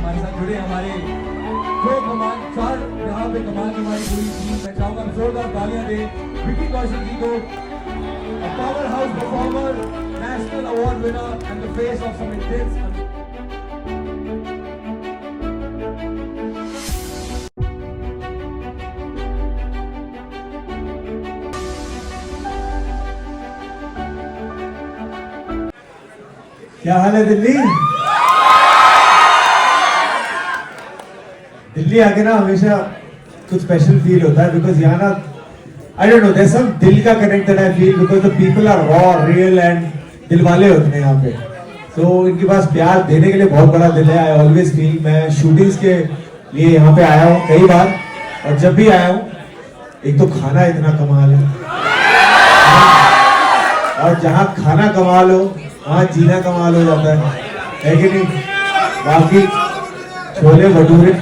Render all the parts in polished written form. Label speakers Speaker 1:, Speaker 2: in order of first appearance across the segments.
Speaker 1: हमारे साथ जुड़े हमारे जो कमाल चार यहाँ पे कमाल की हमारी पूरी टीम। मैं चाहूंगा जोरदार तालियां दे विकी कौशल जी को, a powerhouse performer, national award winner and the face of some intense
Speaker 2: क्या हाल है दिल्ली? दिल्ली आके ना हमेशा कुछ स्पेशल फील होता है बिकॉज यहाँ ना I don't know there some दिल का connected I feel because the people are raw real and दिल वाले होते हैं यहाँ पे। तो इनके पास प्यार देने के लिए बहुत बड़ा दिल है। आई ऑलवेज फील मैं शूटिंग्स के लिए यहाँ पे आया हूँ कई बार, और जब भी आया हूँ एक तो खाना इतना कमाल है, और जहाँ खाना कमाल हो वहाँ जीना कमाल हो जाता है कि नहीं? बाकी छोले भटूरे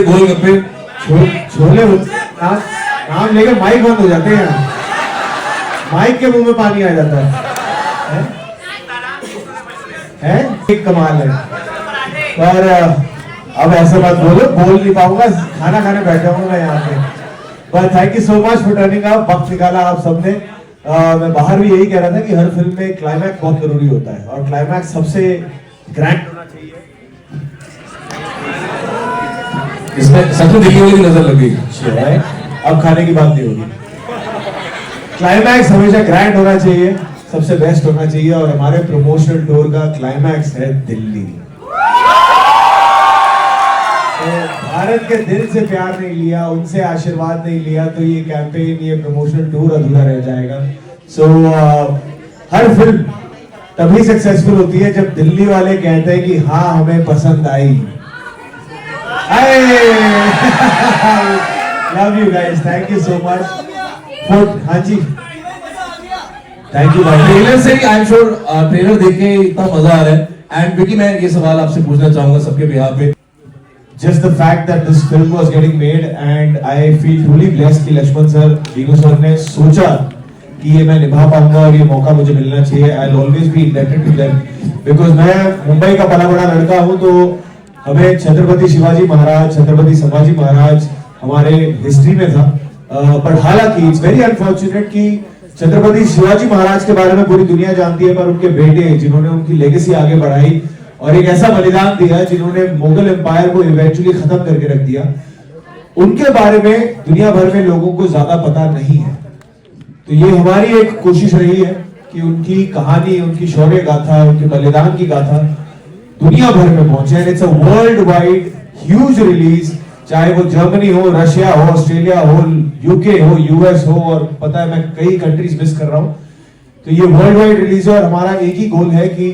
Speaker 2: गोलगप्पे छोले नाम लेके माइक बंद हो जाते हैं, माइक के मुंह में पानी आ जाता है? एक कमाल है। पर अब ऐसा बात बोल नहीं पाऊंगा, खाना खाने बैठा हूँ मैं यहाँ पे। पर thank you so much for turning up, वक्त निकाला आप सबने। मैं बाहर भी यही कह रहा था कि हर फिल्म में क्लाइमैक्स बहुत जरूरी होता है, और क्लाइमैक्स सबसे ग्रैंड होना चाहिए।
Speaker 3: इसमें सबसे दिल्ली वाली नजर लगी।
Speaker 2: अब खाने की बात नहीं होगी। क्लाइमैक्स हमेशा ग्रैंड होना चाहिए, सबसे बेस्ट होना चाहिए, और हमारे प्रमोशनल टूर का क्लाइमैक्स है दिल्ली। तो भारत के दिल से प्यार नहीं लिया, उनसे आशीर्वाद नहीं लिया, तो ये कैंपेन, ये प्रमोशनल टूर अधूरा रह जाएगा। सो हर फिल्म तभी सक्सेसफुल होती है जब दिल्ली वाले कहते हैं कि हाँ हमें पसंद आई। Love you guys, thank you so much. हाँ जी, थैंक यू भाई।
Speaker 3: ट्रेलर से ही आई एम श्योर ट्रेलर देख के इतना मजा आ रहा है। एंड विकी मैं ये सवाल आपसे पूछना चाहूंगा सबके बिहाफ पे।
Speaker 2: Just the fact that this film was getting made and I feel truly blessed कि लक्ष्मण सर, दीनू सर ने सोचा कि ये मैं निभा पाऊंगा और ये मौका मुझे मिलना चाहिए। I'll always be indebted to them because मैं मुंबई का पला बड़ा लड़का हूँ, तो हमें छत्रपति शिवाजी महाराज, छत्रपति संभाजी महाराज हमारे हिस्ट्री में था। पर हालांकि इट्स वेरी अनफॉर्चुनेट कि छत्रपति शिवाजी महाराज के बारे में पूरी दुनिया जानती है, पर उनके बेटे जिन्होंने उनकी लेगेसी आगे बढ़ाई और एक ऐसा बलिदान दिया जिन्होंने मुगल एम्पायर को इवेंचुअली खत्म करके रख दिया, उनके बारे में दुनिया भर में लोगों को ज्यादा पता नहीं है। तो ये हमारी एक कोशिश रही है कि उनकी कहानी, उनकी शौर्य गाथा, उनके बलिदान की गाथा दुनिया भर में पहुंचे। It's a world wide huge release, चाहे वो जर्मनी हो, रशिया हो, ऑस्ट्रेलिया हो, यूके हो, यूएस हो, और पता है मैं कई कंट्रीज मिस कर रहा हूं। तो ये वर्ल्ड वाइड रिलीज है, और हमारा एक ही गोल है कि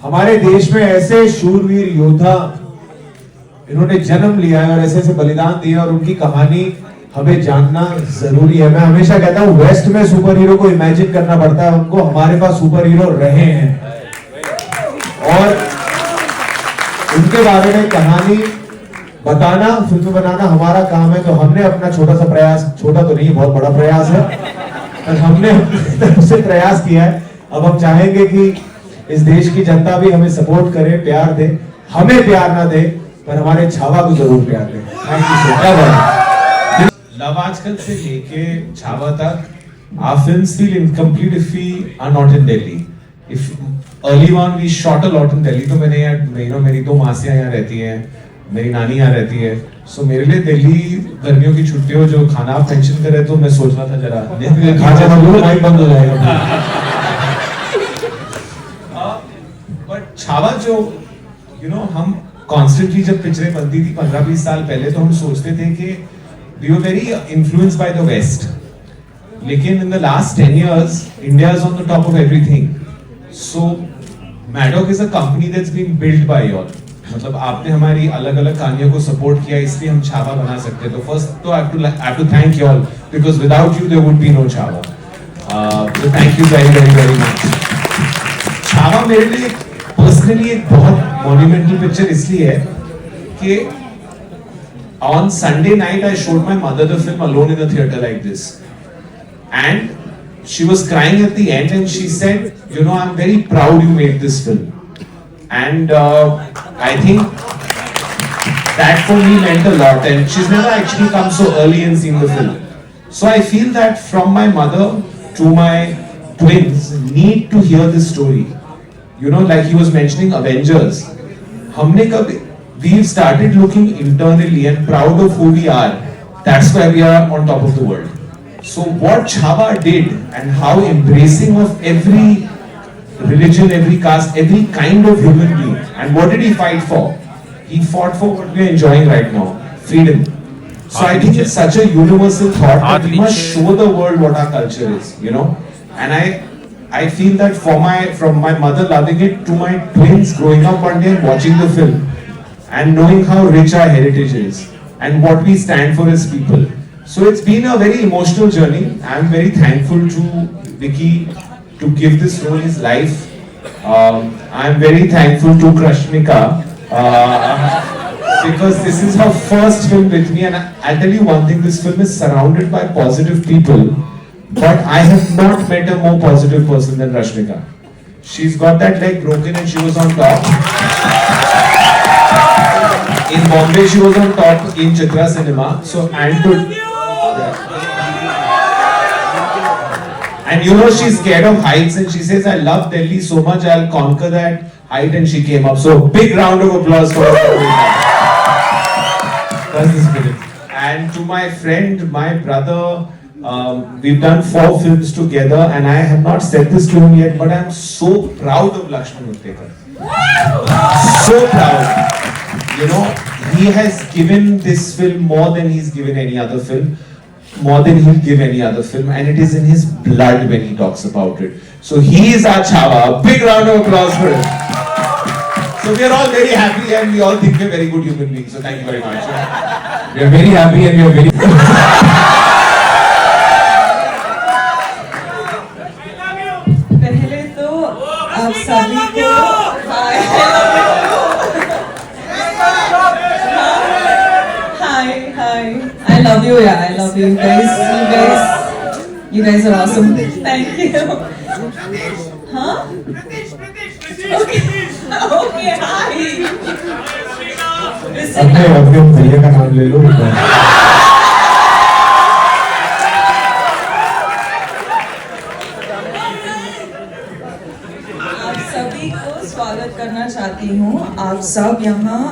Speaker 2: हमारे देश में ऐसे शूरवीर योद्धा इन्होंने जन्म लिया है और ऐसे ऐसे बलिदान दिए, और उनकी कहानी हमें जानना जरूरी है। मैं हमेशा कहता हूँ वेस्ट में सुपर हीरो को इमेजिन करना पड़ता है उनको, हमारे पास सुपर हीरो रहे हैं और उनके बारे में कहानी बताना, फिल्म बनाना हमारा काम है। तो हमने अपना छोटा सा प्रयास, छोटा तो नहीं बहुत बड़ा प्रयास है, पर हमने अपनी तरफ से प्रयास किया है। अब हम चाहेंगे कि इस देश की जनता भी हमें सपोर्ट करे, प्यार दे, हमें प्यार ना दे पर हमारे छावा को जरूर प्यार दे। Thank you so much.
Speaker 4: Love Aajkal से लेके छावा तक our films feel incomplete if we are not in Delhi. If early on we shot a lot in Delhi, तो मैंने यार मेरी दो मासियां यहाँ रहती हैं, मेरी नानी यहाँ रहती है, सो मेरे लिए दिल्ली गर्मियों की छुट्टियों जो खाना आप मेंशन कर रहे, तो मैं सोच रहा था जरा
Speaker 2: खाना माइक बंद हो जाएगा।
Speaker 4: बट छावा जो हम कॉन्स्टेंटली जब पिक्चरें बनती थी 15-20 साल पहले, तो हम सोचते थे कि we were very influenced by the West. लेकिन in the last 10 years, India is on the top of everything. So, Maddock is a company that's been built by y'all. मतलब आपने हमारी अलग-अलग कहानियों को सपोर्ट किया, इसलिए हम छावा बना सकते हैं। तो first तो I have to thank y'all because without you there would be no Chhaava. So thank you very very very much. Chhaava मेरे लिए पर्सनली एक बहुत monumental picture इसलिए है कि on Sunday night I showed my mother the film alone in a theater like this, and she was crying at the end and she said, I'm very proud you made this film. and I think that for me meant a lot, and she's never actually come so early and seen the film. So I feel that from my mother to my twins need to hear this story. You know, like he was mentioning Avengers. We've started looking internally and proud of who we are. That's why we are on top of the world. So what Chhava did and how embracing of every religion, every caste, every kind of human being. And what did he fight for? He fought for what we are enjoying right now, freedom. So I think it's such a universal thought that we must show the world what our culture is, you know. And I feel that from my mother loving it to my twins growing up one day and watching the film and knowing how rich our heritage is and what we stand for as people. So it's been a very emotional journey. I'm very thankful to Vicky to give this role his life. I'm very thankful to Krashmika because this is her first film with me, and I'll tell you one thing, this film is surrounded by positive people, but I have not met a more positive person than Rashmika. She's got that leg broken and she was on top. In Bombay she was on top in Chitra Cinema. So and you know she's scared of heights and she says, I love Delhi so much, I'll conquer that height, and she came up. So big round of applause for her. That's the spirit. And to my friend, my brother, we've done 4 films together, and I have not said this to him yet, but I'm so proud of Lakshman Uttekar. So proud. You know, he has given this film more than he's given any other film, more than he'll give any other film, and it is in his blood when he talks about it. So he is our Chhava. A big round of applause for him. So we are all very happy and we all think we're very good human beings. So thank you very much.
Speaker 3: We are very happy and we are very.
Speaker 5: पहले तो आप सभी को hi. I love you, yeah. I love you guys. You guys are awesome. Thank you. Huh? Okay, hi.
Speaker 2: अपने भैया का नाम ले लो।
Speaker 5: आप सभी को स्वागत करना चाहती हूँ। आप सब यहाँ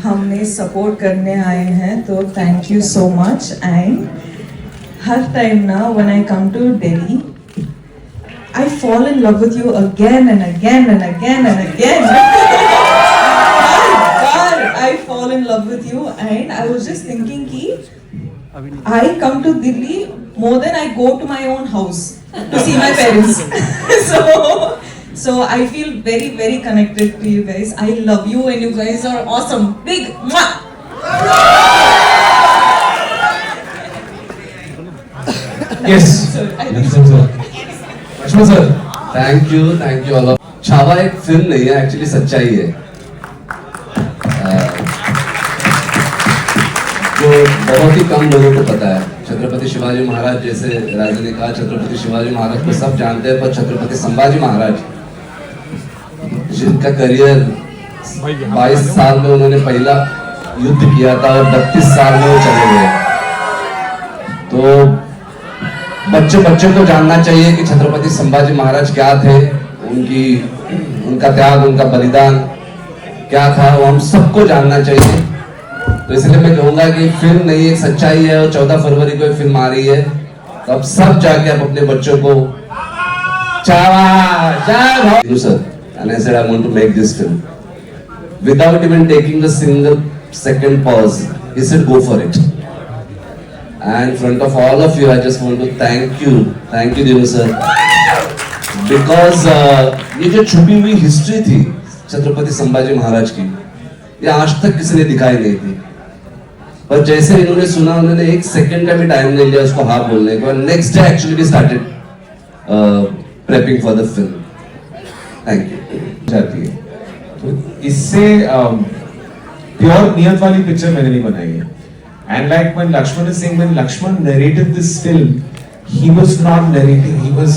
Speaker 5: हमने सपोर्ट करने आए हैं, तो thank you so much. And हर टाइम ना when I come to Delhi I fall in love with you again and again and again and again. I fall in love with you, and I was just thinking ki I come to Delhi more than I go to my own house to see my parents. So I feel very, very connected to you guys. I love you and you guys are awesome. Big mwah!
Speaker 3: Yes.
Speaker 6: Laxman sir, thank you all. Chhaava एक film नहीं है, actually सच्चाई है जो बहुत ही कम लोगों को पता है। छत्रपति शिवाजी महाराज, जैसे राजा ने कहा, छत्रपति शिवाजी महाराज को सब जानते हैं, पर छत्रपति संभाजी महाराज जिनका करियर 22 साल में उन्होंने पहला युद्ध किया था और 32 साल में वो चले गए। तो बच्चों को जानना चाहिए कि छत्रपति संभाजी महाराज क्या थे, उनका त्याग, उनका बलिदान क्या था, वो हम सबको जानना चाहिए। तो इसलिए मैं कहूंगा कि फिल्म नहीं, एक सच्चाई है, और 14 फरवरी को फिल्म आ रही है, तो अब सब जाके आप अपने बच्चों को sir, and I said I want to make this film without even taking a single second pause. He said go for it. And in front of all of you, I just want to thank you Dinu sir, because ये जो छुपी हुई history थी छत्रपति संभाजी महाराज की, ये आज तक किसी ने दिखाई नहीं थी, पर जैसे इन्होंने सुना, उन्होंने एक सेकंड का भी टाइम नहीं लिया उसको हाँ बोलने के बाद। Next day actually we started prepping for the film. Thank you.
Speaker 4: जाती है तो इससे प्योर नियत वाली पिक्चर मैंने नहीं बनाई है। And like when Lakshman is saying, when Lakshman narrated this film, he was not narrating, he was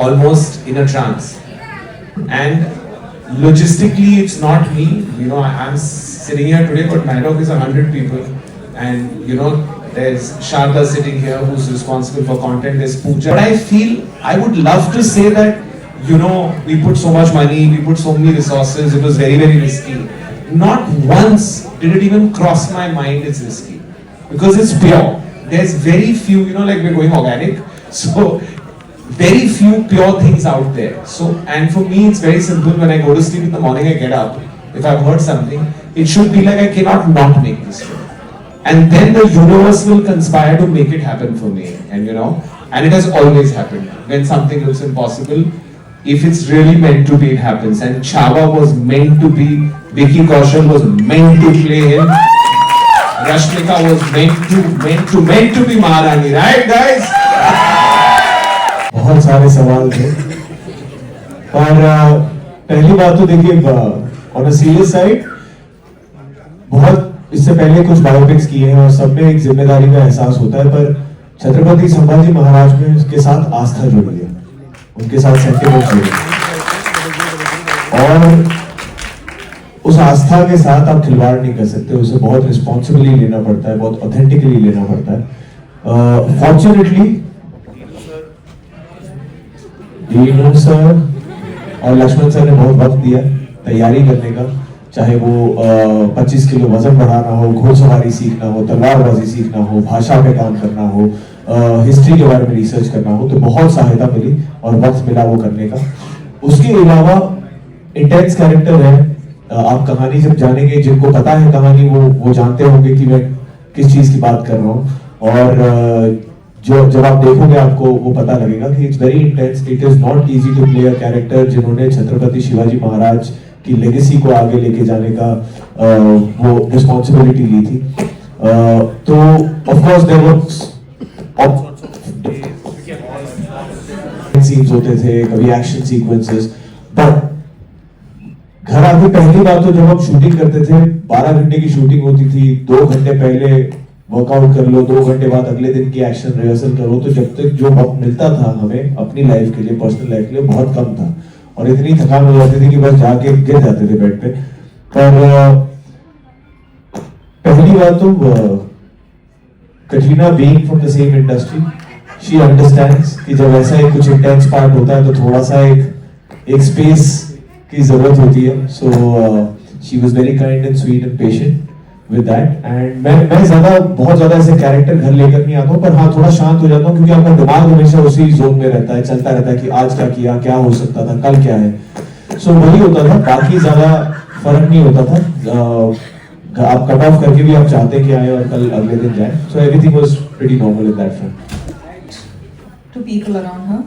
Speaker 4: almost in a trance. And logistically it's not me. You know, I'm sitting here today, but Maddock is 100 people, and you know, there's Sharda sitting here who's responsible for content. There's Pooja. But I feel I would love to say that, you know, we put so much money, we put so many resources. It was very, very risky. Not once did it even cross my mind it's risky, because it's pure. There's very few, you know, like we're going organic, so very few pure things out there. So, and for me, it's very simple. When I go to sleep in the morning, I get up. If I've heard something, it should be like I cannot not make this film. And then the universe will conspire to make it happen for me. And you know, and it has always happened. When something looks impossible, if it's really meant to be, it happens. And Chhava was meant to be, Vicky Kaushal was meant to play him. Rashmika was meant to be Maharani, right guys?
Speaker 2: बहुत सारे सवाल थे, पर पहली बात तो देखिए, on a serious side, बहुत इससे पहले कुछ बायोपिक्स किए हैं और सब में एक जिम्मेदारी का एहसास होता है, पर छत्रपति संभाजी महाराज में उसके साथ आस्था जुड़ी है, उनके साथ सेंटिमेंट जुड़े हैं, और उस आस्था के साथ आप खिलवाड़ नहीं कर सकते, उसे बहुत रिस्पॉन्सिबली लेना पड़ता है, बहुत ऑथेंटिकली लेना पड़ता है। फॉर्चुनेटली दीनू सर और लक्ष्मण सर ने बहुत वक्त दिया तैयारी करने का, चाहे वो 25 किलो वजन बढ़ाना हो, घोड़सवारी सीखना हो, तलवारबाजी सीखना हो, भाषा पे काम करना हो, हिस्ट्री के बारे में रिसर्च करना हो, तो बहुत सहायता मिली और वक्त मिला वो करने का। उसके अलावा इंटेंस कैरेक्टर है, आप कहानी जब जानेंगे, जिनको पता है कहानी वो जानते होंगे कि मैं किस चीज की बात कर रहा हूँ, और जो जब आप देखोगे आपको वो पता लगेगा कि it's very intense. It is not easy to play a character जिन्होंने छत्रपति शिवाजी महाराज की लेगेसी को आगे लेके जाने का वो रिस्पॉन्सिबिलिटी ली थी। तो of course there was scenes होते थे, कभी एक्शन सीक्वेंसेस, बट घर आके पहली बात तो जब हम शूटिंग करते थे, 12 घंटे की शूटिंग होती थी, 2 घंटे पहले वर्कआउट कर लो, 2 घंटे बाद अगले दिन की एक्शन रिहर्सल करो, तो जब तक जो वक्त मिलता था हमें अपनी लाइफ के लिए, पर्सनल लाइफ के लिए, बहुत कम था, और इतनी थकान हो जाती थी कि बस जाके गिर जाते थे बेड पे। पर पहली बात तो Katrina being from the same industry, she understands कि जब ऐसा एक कुछ इंटेंस पार्ट होता है तो थोड़ा सा एक स्पेस की जरूरत होती है। So she was very kind and sweet and patient with that, and मैं बहुत ज्यादा ऐसे कैरेक्टर घर लेकर नहीं आता हूँ, पर हाँ थोड़ा शांत हो जाता हूँ, क्योंकि आपका दिमाग हमेशा उसी जोन में रहता है, चलता रहता है कि आज क्या किया, क्या हो सकता था, कल क्या है। सो वही होता था, बाकी ज्यादा फर्क नहीं होता था। आप कट ऑफ करके भी आप चाहते कि आए और कल अगले दिन जाए। So everything was pretty normal in that front.
Speaker 5: To people around her,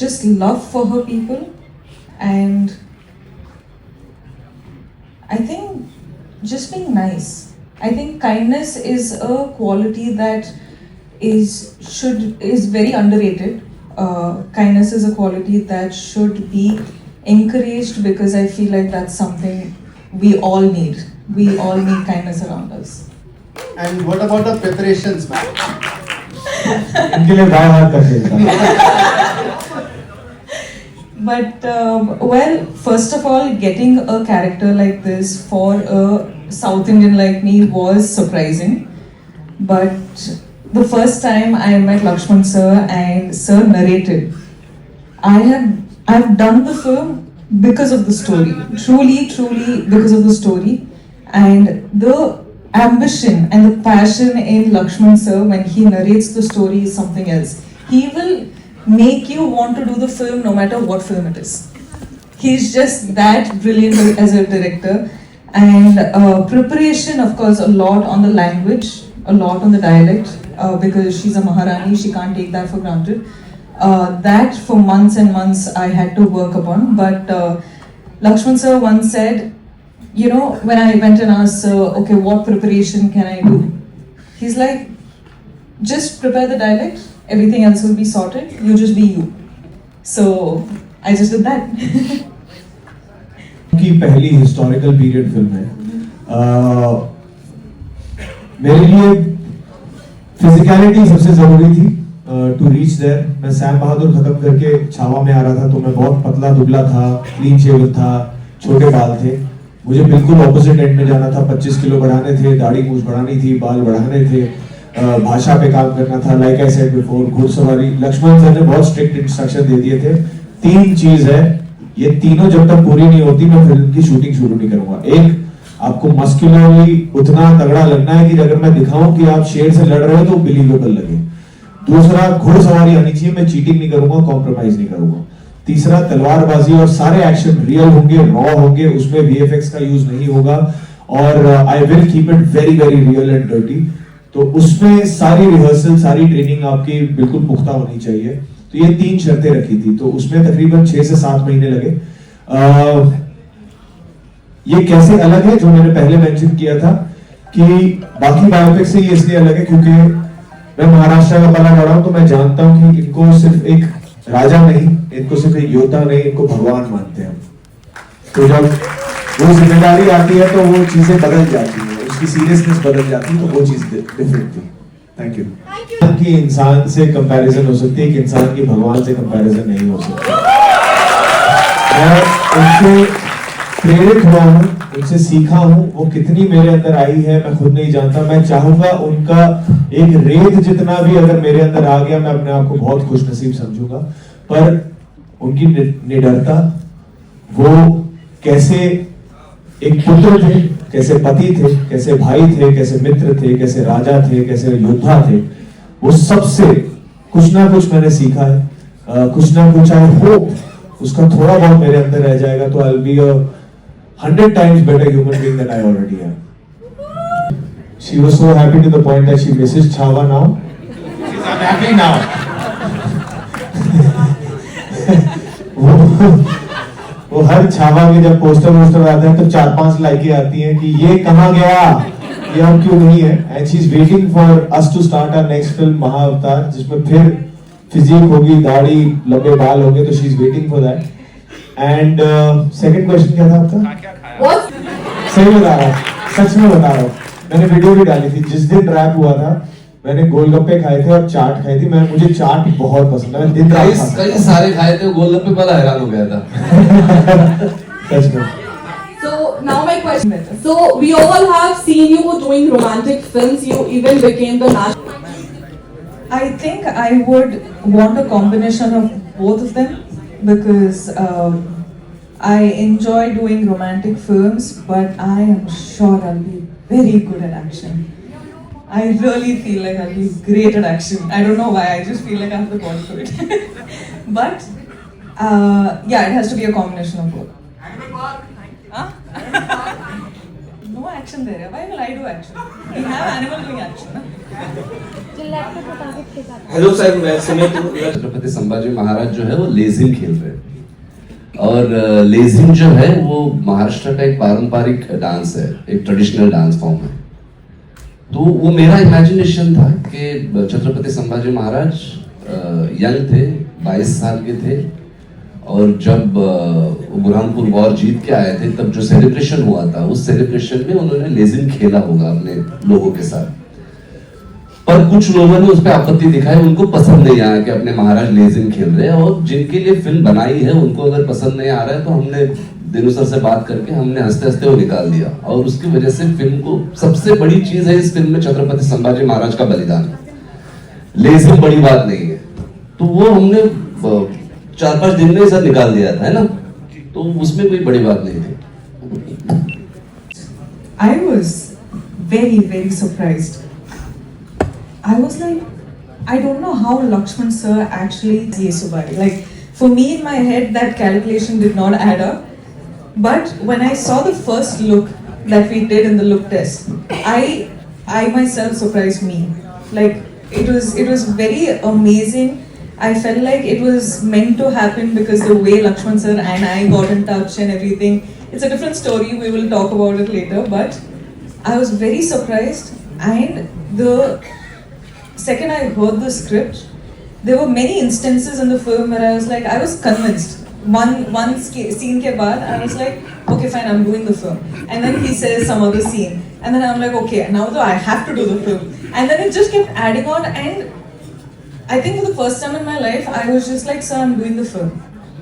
Speaker 5: just love for her people, and I think just being nice. I think kindness is a quality that is very underrated. Kindness is a quality that should be encouraged, because I feel like that's something we all need. We all need kindness around us.
Speaker 7: And what about the preparations, ma'am?
Speaker 2: इनके लिए bye हाथ करके देता।
Speaker 5: But well, first of all, getting a character like this for a South Indian like me was surprising. But the first time I met Lakshman sir and sir narrated, I've done the film because of the story, truly because of the story, and the ambition and the passion in Lakshman sir when he narrates the story is something else. He will make you want to do the film no matter what film it is. He's just that brilliant as a director. And preparation, of course, a lot on the language, a lot on the dialect, because she's a Maharani, she can't take that for granted. That for months and months I had to work upon. But Lakshman sir once said, you know, when I went and asked sir, okay, what preparation can I do? He's like, just prepare the dialect, everything else will be sorted, you just be you. So I just did that.
Speaker 2: की पहली historical period film है। मेरे लिए physicality सबसे जरूरी थी। To reach there. मैं सैम बहादुर खत्म करके छावा में आ रहा था, तो मैं बहुत पतला दुबला था, क्लीन शेवन था, छोटे बाल थे। मुझे बिल्कुल ऑपोजिट एंड में जाना था। 25 किलो बढ़ाने थे, दाढ़ी मूछ बढ़ानी थी, बाल बढ़ाने थे, भाषा पे काम करना था। लाइक आई सेड बिफोर, घुड़सवारी। लक्ष्मण सर ने बहुत स्ट्रिक्ट इंस्ट्रक्शन दे दिए थे। 3 चीज है, ये तीनों जब तक पूरी नहीं होती मैं फिल्म की शूटिंग शुरू नहीं करूंगा। एक, आपको मस्कुलरली उतना तगड़ा लगना है कि अगर मैं दिखाऊं कि आप शेर से लड़ रहे हो तो बिलीवेबल लगे। दूसरा, घुड़सवारी आनी चाहिए, मैं चीटिंग नहीं करूंगा, कॉम्प्रोमाइज नहीं करूंगा। तीसरा, तलवारबाजी और सारे एक्शन रियल होंगे, रॉ होंगे, उसमें वीएफएक्स का यूज नहीं होगा, और I will keep it very very real and dirty. तो उसमें सारी रिहर्सल, सारी ट्रेनिंग आपकी बिल्कुल पुख्ता होनी चाहिए। तो ये 3 शर्तें रखी थी, तो उसमें तकरीबन 6 से 7 महीने लगे। ये कैसे अलग है, जो मैंने पहले मेंशन किया था कि बाकी बायोपिक से ये इसलिए अलग है क्योंकि मैं महाराष्ट्र का पला बड़ा हूं, तो मैं जानता हूं कि इनको सिर्फ एक राजा नहीं, इनको सिर्फ एक योद्धा नहीं, इनको भगवान मानते हैं। तो जब वो जिम्मेदारी आती है तो वो चीजें बदल जाती है, उसकी सीरियसनेस बदल जाती है, तो वो चीज डिफरेंट थी। Thank you. कि इंसान से कंपैरिजन हो सकती है, कि इंसान की भगवान से कंपैरिजन नहीं हो सकती। मैं उनसे प्रेरित हुआ हूँ, उनसे सीखा हूँ, वो कितनी मेरे अंदर आई है मैं खुद नहीं जानता। मैं चाहूंगा उनका एक रेत जितना भी अगर मेरे अंदर आ गया, मैं अपने आप को बहुत खुशनसीब समझूंगा। पर उनकी निडरता, वो कैसे एक पुत्र थे, कैसे पति थे, कैसे भाई थे, कैसे मित्र थे, कैसे राजा थे, कैसे योद्धा थे, वो सबसे कुछ ना कुछ मैंने सीखा है। कुछ ना कुछ आई होप उसका थोड़ा बहुत मेरे अंदर रह जाएगा, तो I will be 100 times better human being than I already am. She was so happy to the point that she misses Chhawa now.
Speaker 4: She's unhappy now.
Speaker 2: वो हर छावा के जब पोस्टर आते हैं तो 4-5 लाइकें आती हैं कि ये कहाँ गया, ये अब क्यों नहीं है। And she's waiting for us to start our next film महाअवतार, जिसमें फिर फिजिक होगी, दाढ़ी, लंबे बाल होंगे, तो she's waiting for that. And second question क्या था आपका? सही बता रहा हूँ, सच में बता रहा हूँ। मैंने वीडियो भी डाली थी जिस दिन रैप हुआ था, मैंने गोलगप्पे खाए थे और चाट खाई थी। मुझे चाट बहुत पसंद है, मैं दिन रात खाता हूं।
Speaker 6: कई सारे खाए थे, गोलगप्पे वाला हैरान हो गया था।
Speaker 2: सच में।
Speaker 8: So now my question. So we all have seen you doing romantic films. You even became the national.
Speaker 5: I think I would want a combination of both of them because I enjoy doing romantic films, but I am sure I'll be very good at action. I really feel like I'll be great at action. I don't know why, I just feel like I have the body for it. But yeah, it has to be a combination of both. Huh? No action there. Why will I do action? We have animal doing action.
Speaker 6: Hello sir, मैं सुमित हूँ। छत्रपति संभाजी महाराज जो है वो लेजिम खेल रहे हैं, और लेजिम जो है वो महाराष्ट्र का एक पारंपरिक डांस है, एक ट्रेडिशनल डांस फॉर्म है। तो वो मेरा इमेजिनेशन था कि छत्रपति संभाजी महाराज यंग थे, 22 साल के थे, और जब बुरहानपुर वॉर जीत के आए थे तब जो सेलिब्रेशन हुआ था, उस सेलिब्रेशन में उन्होंने लेजिम खेला होगा अपने लोगों के साथ। पर कुछ लोगों ने उस पर आपत्ति दिखाई, उनको पसंद नहीं आया कि अपने महाराज लेजिम खेल रहे हैं, और जिनके लिए फिल्म बनाई है उनको अगर पसंद नहीं आ रहा है तो हमने दिनू सर से बात करके हमने हंसते हंसते वो निकाल दिया, और उसकी वजह से फिल्म को सबसे बड़ी चीज है इस फिल्म में छत्रपति संभाजी महाराज का बलिदान। लेजिम बड़ी बात नहीं है, तो वो हमने 4-5 दिन में सर निकाल दिया था, है ना, तो उसमें कोई बड़ी बात नहीं थी।
Speaker 5: I was very surprised. I was like, I don't know how Lakshman sir actually Yesubai. Like, for me in my head, that calculation did not add up. But when I saw the first look that we did in the look test, I myself surprised me. Like, it was very amazing. I felt like it was meant to happen because the way Lakshman sir and I got in touch and everything. It's a different story. We will talk about it later. But I was very surprised, and the second I heard the script, there were many instances in the film where I was like, I was convinced. One scene ke baad, I was like, okay fine, I'm doing the film. And then he says some other scene, and then I'm like, okay, now though I have to do the film. And then it just kept adding on, and I think for the first time in my life, I was just like, sir, I'm doing the film.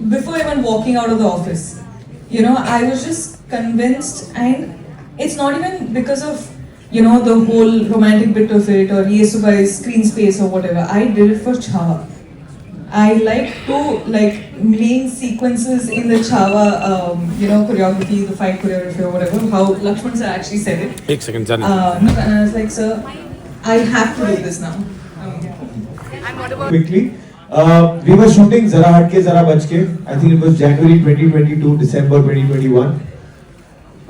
Speaker 5: Before even walking out of the office, you know, I was just convinced, and it's not even because of, you know, the whole romantic bit of it or Yesu guy's screen space or whatever. I did it for Chava. I like to main sequences in the Chava, you know, choreography, the fight choreography or whatever. How Lakshman sir actually said it.
Speaker 9: एक second जाने
Speaker 5: No, and I was like, sir, I have to do this now.
Speaker 2: Quickly, we were shooting Zara Hatke Zara Bachke. I think it was January 2022, December 2021.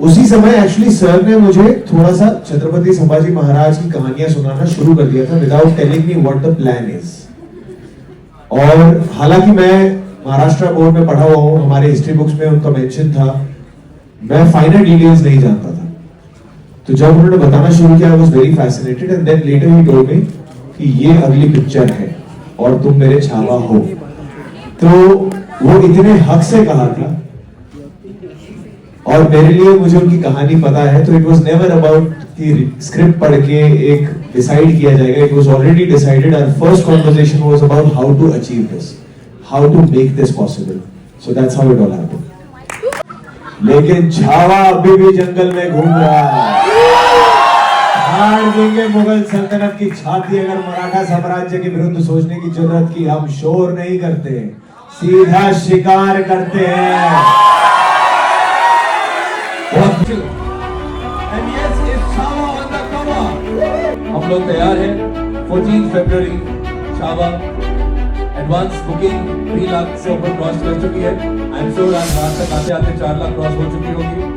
Speaker 2: उसी समय actually sir ने मुझे थोड़ा सा छत्रपति संभाजी महाराज की कहानियां सुनाना शुरू कर दिया था without telling me what the plan is. और हालांकि मैं महाराष्ट्र बोर्ड में पढ़ा हुआ हूँ, हमारे हिस्ट्री बुक्स में उनका मेंशन था, मैं फाइनल डिटेल्स नहीं जानता था। तो जब उन्होंने बताना शुरू किया, I was very fascinated and then later ही टोल्ड मी कि ये अगली पिक्चर है और तुम मेरे छावा हो। तो वो इतने हक से कहा था और मेरे लिए मुझे उनकी कहानी पता है, तो इट वाज नेवर अबाउट कि स्क्रिप्ट पढ़ के एक डिसाइड किया जाएगा। It was already decided. Our first conversation was about how to achieve this, how to make this possible. So that's how it all happened. लेकिन छावा अभी भी जंगल में घूम रहा है। फाड़ देंगे मुगल सल्तनत की छाती अगर मराठा साम्राज्य के विरुद्ध सोचने की जरूरत की। हम शोर नहीं करते, सीधा शिकार करते हैं।
Speaker 1: And yes, it's Chava on the cover.
Speaker 3: हम लोग तैयार हैं 14 फरवरी छावा। एडवांस बुकिंग 3 लाख से ऊपर क्रॉस कर चुकी है। आई एम श्योर आज रात तक आते आते 4 लाख क्रॉस हो चुकी होगी।